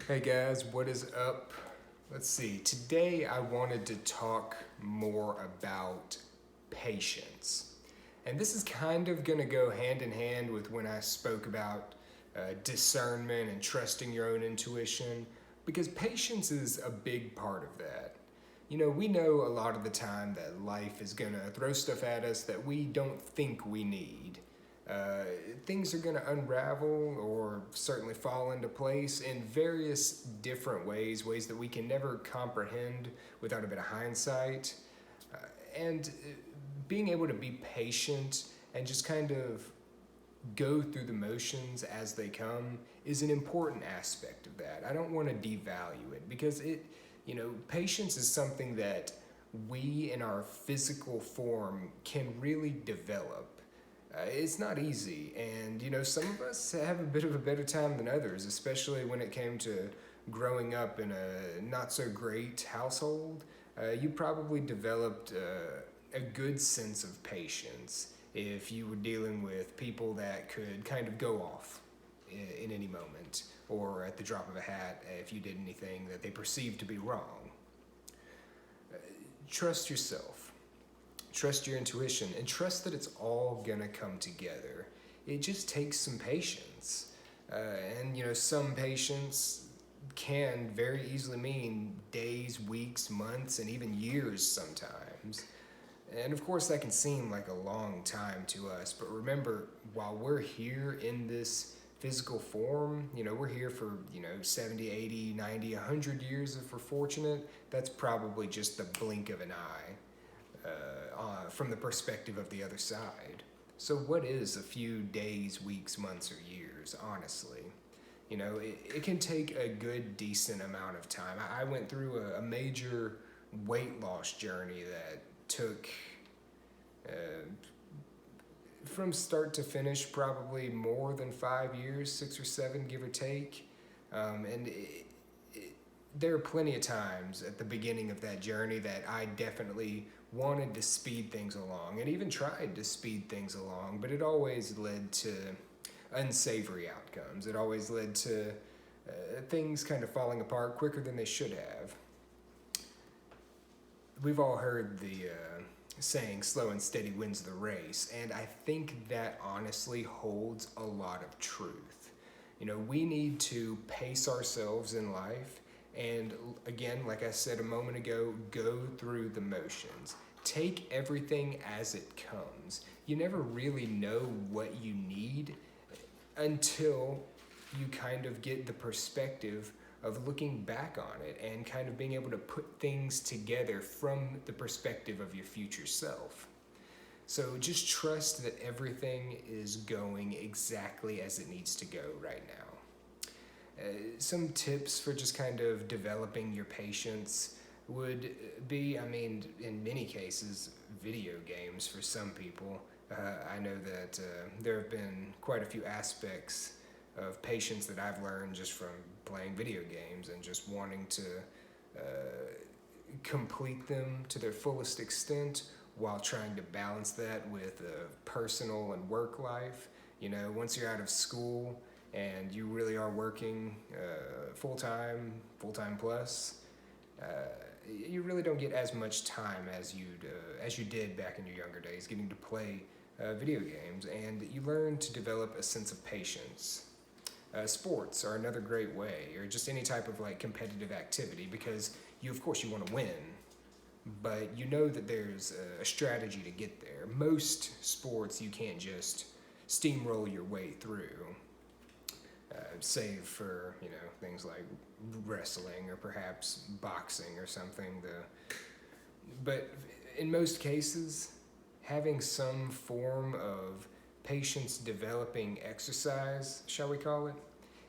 Hey guys, what is up? Let's see. Today I wanted to talk more about patience. And this is kind of going to go hand in hand with when I spoke about discernment and trusting your own intuition, because patience is a big part of that. We know a lot of the time that life is going to throw stuff at us that we don't think we need. Uh, Things are going to unravel or certainly fall into place in various different ways that we can never comprehend without a bit of hindsight. And being able to be patient and just kind of go through the motions as they come is an important aspect of that. I don't want to devalue it because patience is something that we in our physical form can really develop. It's not easy, and some of us have a bit of a better time than others, especially when it came to growing up in a not so great household. You probably developed a good sense of patience if you were dealing with people that could kind of go off in any moment or at the drop of a hat if you did anything that they perceived to be wrong. Trust yourself. Trust your intuition and trust that it's all gonna come together. It just takes some patience. And some patience can very easily mean days, weeks, months, and even years sometimes. And of course, that can seem like a long time to us, but remember, while we're here in this physical form, we're here for, 70, 80, 90, 100 years if we're fortunate. That's probably just the blink of an eye from the perspective of the other side. So, what is a few days, weeks, months, or years, honestly? It can take a good, decent amount of time. I went through a major weight loss journey that took, uh, from start to finish, probably more than 5 years, 6 or 7, give or take. And there are plenty of times at the beginning of that journey that I definitely wanted to speed things along and even tried to speed things along, but it always led to unsavory outcomes. It always led to things kind of falling apart quicker than they should have. We've all heard the saying, slow and steady wins the race, and I think that honestly holds a lot of truth. We need to pace ourselves in life and, again, like I said a moment ago, go through the motions. Take everything as it comes. You never really know what you need until you kind of get the perspective of looking back on it and kind of being able to put things together from the perspective of your future self. So just trust that everything is going exactly as it needs to go right now. Some tips for just kind of developing your patience would be, in many cases, video games for some people. I know that there have been quite a few aspects of patience that I've learned just from playing video games and just wanting to uh, complete them to their fullest extent while trying to balance that with personal and work life. Once you're out of school and you really are working full time plus, uh, you really don't get as much time as you did back in your younger days getting to play video games, and you learn to develop a sense of patience. Sports are another great way, or just any type of like competitive activity, because of course you want to win, but you know that there's a strategy to get there. Most sports you can't just steamroll your way through, save for things like wrestling or perhaps boxing or something. But in most cases, having some form of patience developing exercise, shall we call it,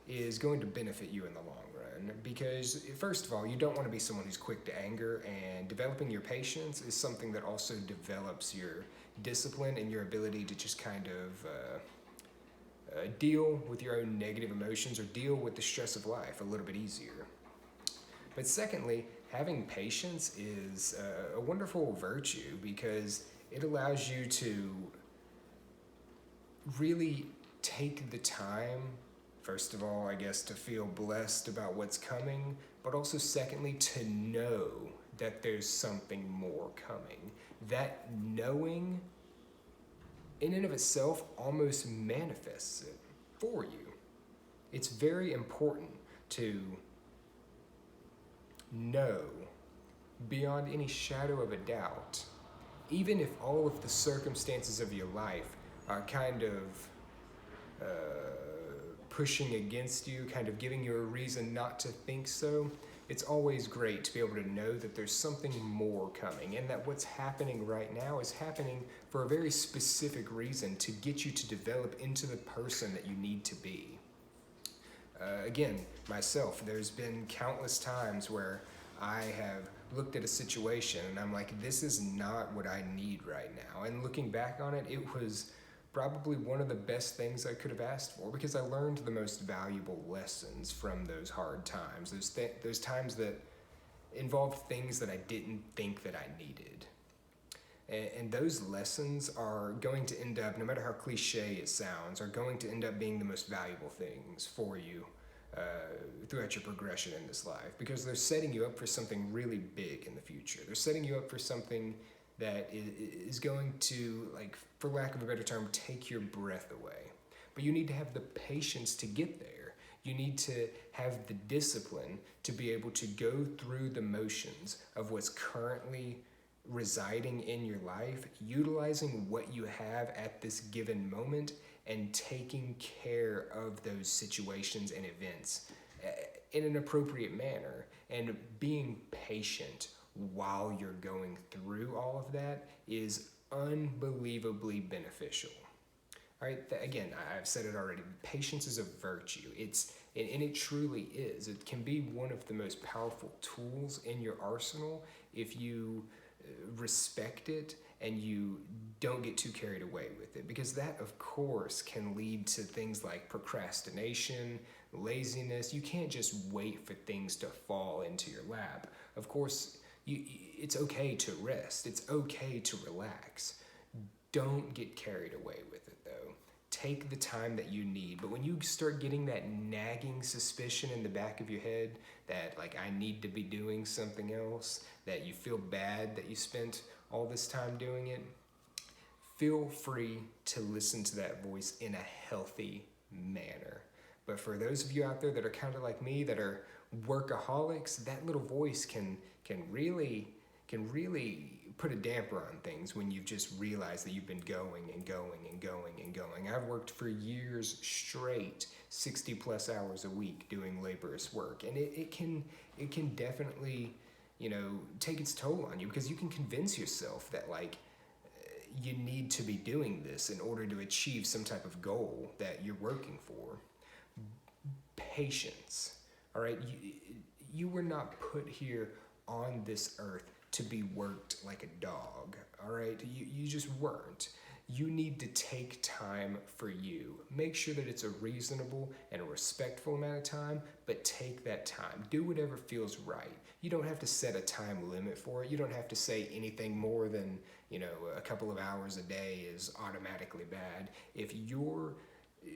is going to benefit you in the long run. Because, first of all, you don't want to be someone who's quick to anger, and developing your patience is something that also develops your discipline and your ability to just kind of deal with your own negative emotions or deal with the stress of life a little bit easier. But secondly, having patience is a wonderful virtue because it allows you to really take the time First of all, I guess to feel blessed about what's coming, but also secondly, to know that there's something more coming. That knowing in and of itself almost manifests it for you. It's very important to know beyond any shadow of a doubt, even if all of the circumstances of your life are kind of pushing against you, kind of giving you a reason not to think so, it's always great to be able to know that there's something more coming, and that what's happening right now is happening for a very specific reason, to get you to develop into the person that you need to be. Again, myself, there's been countless times where I have looked at a situation and I'm like, this is not what I need right now. And looking back on it, it was probably one of the best things I could have asked for, because I learned the most valuable lessons from those hard times, those times that involved things that I didn't think that I needed. And those lessons are going to end up, no matter how cliche it sounds, are going to end up being the most valuable things for you throughout your progression in this life, because they're setting you up for something really big in the future. They're setting you up for something that is going to, like, for lack of a better term, take your breath away. But you need to have the patience to get there. You need to have the discipline to be able to go through the motions of what's currently residing in your life, utilizing what you have at this given moment, and taking care of those situations and events in an appropriate manner, and being patient while you're going through all of that is unbelievably beneficial. All right, again, I've said it already. Patience is a virtue. And it truly is. It can be one of the most powerful tools in your arsenal if you respect it and you don't get too carried away with it, because that, of course, can lead to things like procrastination, laziness. You can't just wait for things to fall into your lap. Of course, it's okay to rest. It's okay to relax. Don't get carried away with it, though. Take the time that you need. But when you start getting that nagging suspicion in the back of your head that, like, I need to be doing something else, that you feel bad that you spent all this time doing it, feel free to listen to that voice in a healthy manner. But for those of you out there that are kind of like me, that are workaholics, that little voice can really put a damper on things when you've just realized that you've been going and going and going and going. I've worked for years straight, 60 plus hours a week doing laborious work, and it can definitely, take its toll on you, because you can convince yourself that, like, you need to be doing this in order to achieve some type of goal that you're working for. Patience, all right? You were not put here on this earth to be worked like a dog, all right? You just weren't. You need to take time for you. Make sure that it's a reasonable and a respectful amount of time, but take that time. Do whatever feels right. You don't have to set a time limit for it. You don't have to say anything more than, a couple of hours a day is automatically bad. If your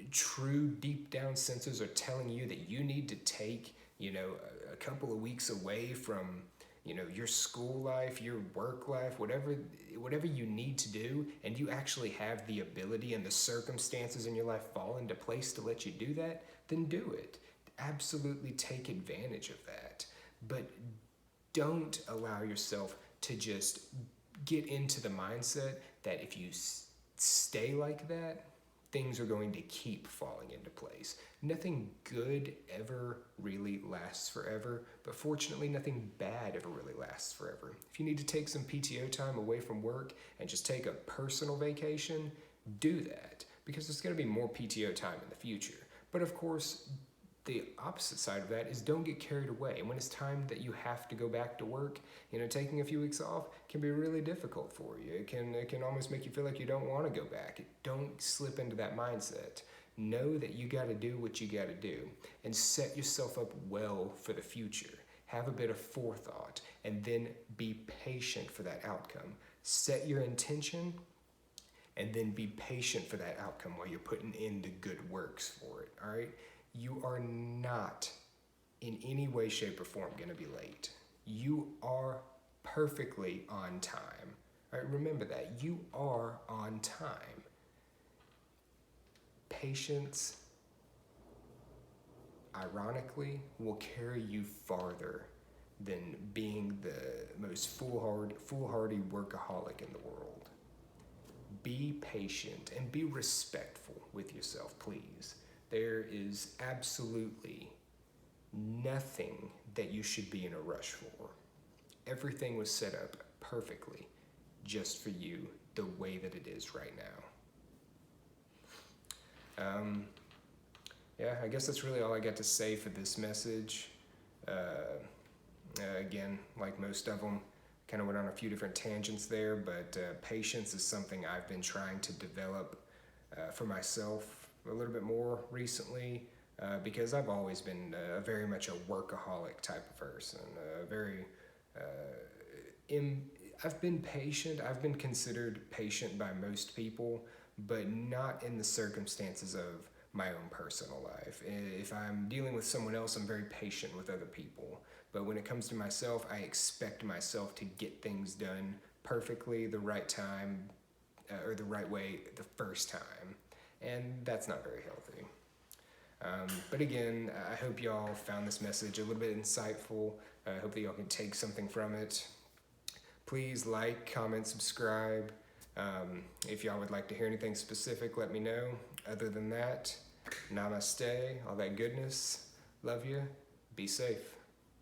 true deep down senses are telling you that you need to take, a couple of weeks away from, your school life, your work life, whatever you need to do, and you actually have the ability and the circumstances in your life fall into place to let you do that, then do it. Absolutely take advantage of that. But don't allow yourself to just get into the mindset that if you stay like that, things are going to keep falling into place. Nothing good ever really lasts forever, but fortunately nothing bad ever really lasts forever. If you need to take some PTO time away from work and just take a personal vacation, do that, because there's going to be more PTO time in the future. But of course, the opposite side of that is don't get carried away. And when it's time that you have to go back to work, taking a few weeks off can be really difficult for you. It can almost make you feel like you don't want to go back. Don't slip into that mindset. Know that you got to do what you got to do and set yourself up well for the future. Have a bit of forethought and then be patient for that outcome. Set your intention and then be patient for that outcome while you're putting in the good works for it, all right? You are not in any way, shape, or form going to be late. You are perfectly on time. All right, remember that. You are on time. Patience, ironically, will carry you farther than being the most foolhardy workaholic in the world. Be patient and be respectful with yourself, please. There is absolutely nothing that you should be in a rush for. Everything was set up perfectly just for you the way that it is right now. Yeah, I guess that's really all I got to say for this message. Again, like most of them, kind of went on a few different tangents there, but patience is something I've been trying to develop for myself a little bit more recently, because I've always been very much a workaholic type of person. I've been patient. I've been considered patient by most people, but not in the circumstances of my own personal life. If I'm dealing with someone else, I'm very patient with other people. But when it comes to myself, I expect myself to get things done perfectly the right time, or the right way the first time. And that's not very healthy. But again, I hope y'all found this message a little bit insightful. I hope that y'all can take something from it. Please like, comment, subscribe. If y'all would like to hear anything specific, let me know. Other than that, namaste, all that goodness. Love you. Be safe.